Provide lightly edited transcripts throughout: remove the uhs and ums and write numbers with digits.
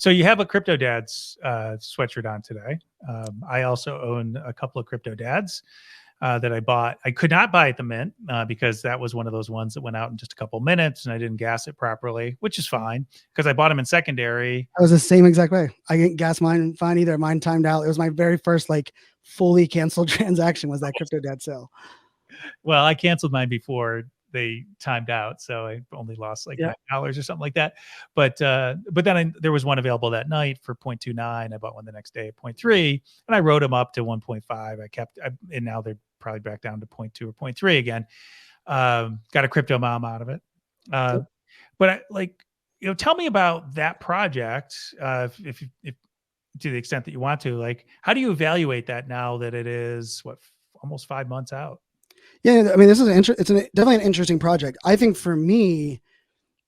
So you have a Cryptodads sweatshirt on today. I also own a couple of Cryptodads that I bought. I could not buy at the Mint because that was one of those ones that went out in just a couple minutes and I didn't gas it properly, which is fine because I bought them in secondary. I was the same exact way. I didn't gas mine fine either. Mine timed out. It was my very first like fully canceled transaction was that Cryptodad sale. Well, I canceled mine before they timed out, so I only lost like $9 or something like that. But then there was one available that night for 0.29. I bought one the next day at 0.3, and I wrote them up to 1.5. And now they're probably back down to 0.2 or 0.3 again. Got a crypto mom out of it. But tell me about that project. If to the extent that you want to, like, how do you evaluate that now that it is almost 5 months out? Yeah, I mean, this is definitely an interesting project. I think for me,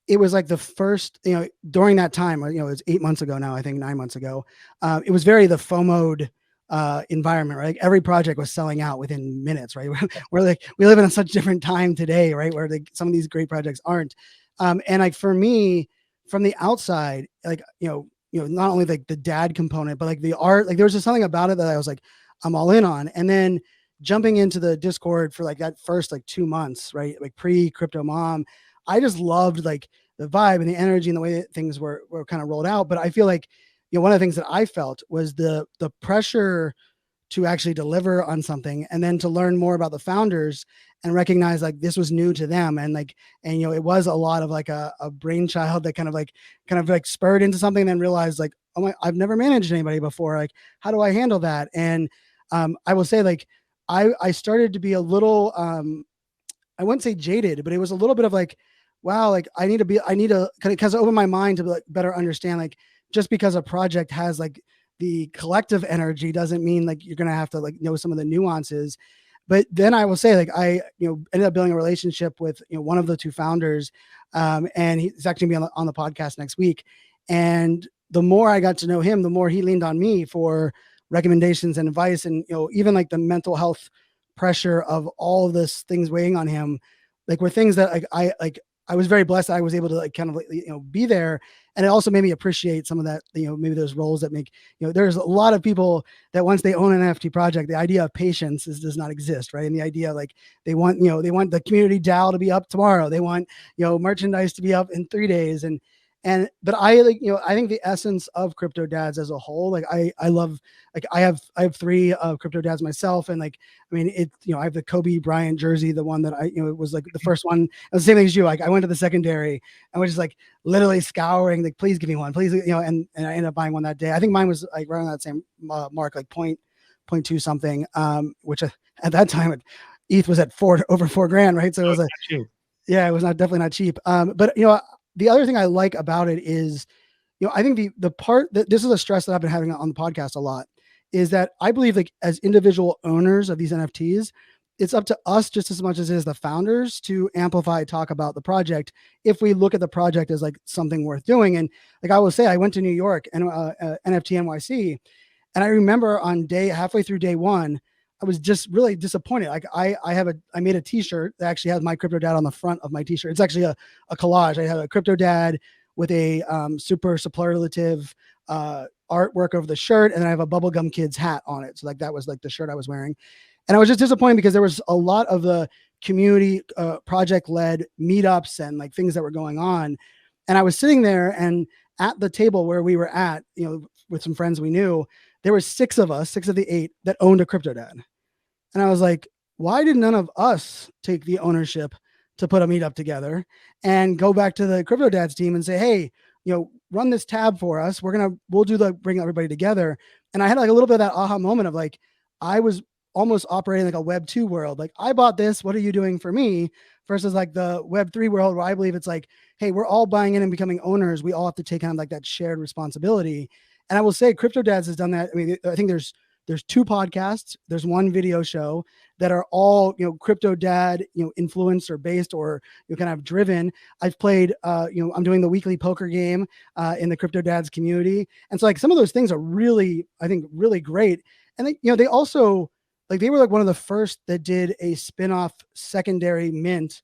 it was like the first, during that time, it was 8 months ago now, I think 9 months ago. It was very the FOMO'd environment, right? Like every project was selling out within minutes, right? We're like, we live in a such different time today, right? Where some of these great projects aren't. And like for me, from the outside, like, not only like the dad component, but like the art, like there was just something about it that I was like, I'm all in on. And then jumping into the Discord for like that first like 2 months, right? Like pre-crypto mom, I just loved like the vibe and the energy and the way that things were kind of rolled out. But I feel like, one of the things that I felt was the pressure to actually deliver on something and then to learn more about the founders and recognize like this was new to them. And it was a lot of like a brainchild that kind of like spurred into something and then realized like, oh my, I've never managed anybody before. Like, how do I handle that? And I will say like, I started to be a little, I wouldn't say jaded, but it was a little bit of like, wow, like I need to because open my mind to like better understand, like just because a project has like the collective energy doesn't mean like you're going to have to like know some of the nuances. But then I will say like, I, ended up building a relationship with, one of the two founders. And he's actually gonna be on the podcast next week. And the more I got to know him, the more he leaned on me for recommendations and advice. And, even like the mental health pressure of all of this things weighing on him, like were things that I was very blessed that I was able to like kind of be there. And it also made me appreciate some of that, maybe those roles that make, there's a lot of people that once they own an NFT project, the idea of patience does not exist. Right. And the idea like they want the community DAO to be up tomorrow. They want, merchandise to be up in 3 days. But I like, I think the essence of Cryptodads as a whole, like I love, like I have 3 Cryptodads myself. And like, I mean, I have the Kobe Bryant jersey, the one that it was like the first one. It was the same thing as you. Like I went to the secondary and was just like literally scouring, like, please give me one, please. And I ended up buying one that day. I think mine was like right on that same mark, like 0.2 something, which at that time, ETH was at over $4,000. Right. So it was it was definitely not cheap. But the other thing I like about it is, I think the part that this is a stress that I've been having on the podcast a lot is that I believe like as individual owners of these NFTs, it's up to us just as much as it is the founders to amplify, talk about the project. If we look at the project as like something worth doing. And like I will say, I went to New York and NFT NYC. And I remember halfway through day one, I was just really disappointed. Like I made a t-shirt that actually has my Cryptodad on the front of my t-shirt. It's actually a collage. I have a Cryptodad with a super superlative artwork over the shirt. And then I have a Bubblegum Kids hat on it. So like that was like the shirt I was wearing. And I was just disappointed because there was a lot of the community project-led meetups and like things that were going on. And I was sitting there and at the table where we were at, with some friends we knew, there were 6 of us, 6 of the 8 that owned a Cryptodad. And I was like, why did none of us take the ownership to put a meetup together and go back to the Cryptodads team and say, hey, run this tab for us. We'll do bring everybody together. And I had like a little bit of that aha moment of like, I was almost operating like a Web 2 world. Like I bought this, what are you doing for me? Versus like the Web 3 world where I believe it's like, hey, we're all buying in and becoming owners. We all have to take on like that shared responsibility. And I will say Cryptodads has done that. I mean, I think there's 2 podcasts, there's 1 video show that are all, Cryptodad, influencer based or kind of driven. I've played, I'm doing the weekly poker game in the Cryptodads community. And so like some of those things are really, I think really great. And they also like, they were like one of the first that did a spin-off secondary mint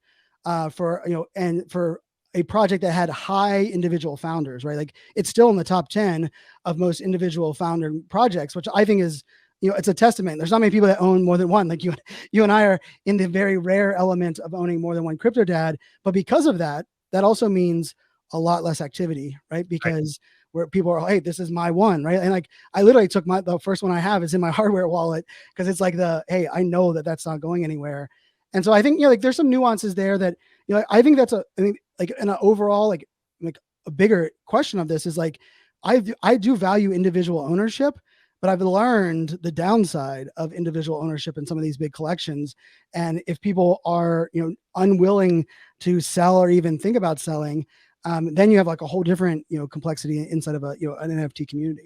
for, and for a project that had high individual founders, right? Like it's still in the top 10 of most individual founder projects, which I think is, it's a testament. There's not many people that own more than one. Like you and I are in the very rare element of owning more than one crypto dad. But because of that, that also means a lot less activity, right? Because where people are, hey, this is my one, right? And like I literally took the first one I have is in my hardware wallet because it's like hey, I know that that's not going anywhere. And so I think, like there's some nuances there that, I think that's like in an overall, like a bigger question of this is like, I do value individual ownership, but I've learned the downside of individual ownership in some of these big collections. And if people are, unwilling to sell or even think about selling, then you have like a whole different, complexity inside of an NFT community.